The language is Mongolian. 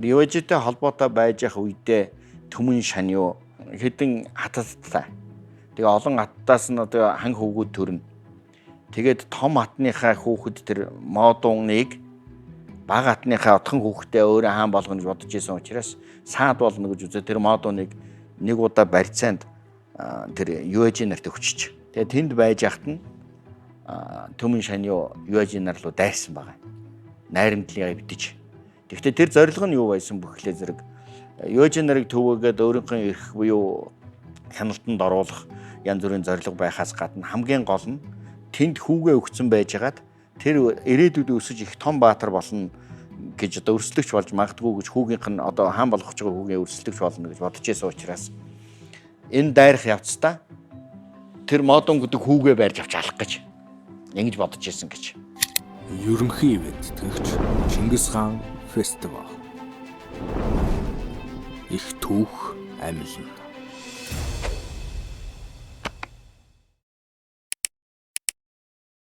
Юужтэй холбоотой байж явах үедээ Төмөн шань юу хэдэн хатадтай. Тэгээ олон хаттаас нь одоо хан хөвгүүд төрнө. Тэгээд том хатныхаа хүүхэд тэр модуныг бага хатныхаа отхон хүүхдээ өөрөө хаан болгоно гэж бодож исэн учраас саад болно гэж үзээ тэр модуныг нэг удаа барьцаанд тэр UAG нарт өгчөж. Тэгээд тэнд байж яхад нь Төмөн шань юу UAG нар руу дайрсан байгаа. Найрамдлыгаа битэж. Тэгэхдээ тэр зорилго нь юу байсан бөхлөө зэрэг UAG нарыг төвөөгээд өөрийнхөө эрх буюу хяналтанд оруулах янз бүрийн зорилго байхаас гадна хамгийн гол нь тэнд хүүгээ өгсөн байжгаад тэр ирээдүйд өсөж их том баатар болно гэж одоо өрсөлдөгч болж магадгүй гэж хүүгийнх нь одоо хаан болгох гэж байгаа хүүгээ өрсөлдөгч болно гэж бодож байсан учраас энэ дайрах явцдаа тэр модон гэдэг хүүгээ барьж авч алах гэж ингэж бодож байсан гэж. Ерөнхий эвэнтгэгч Чингис хаан фестивал. Их түүх амилна.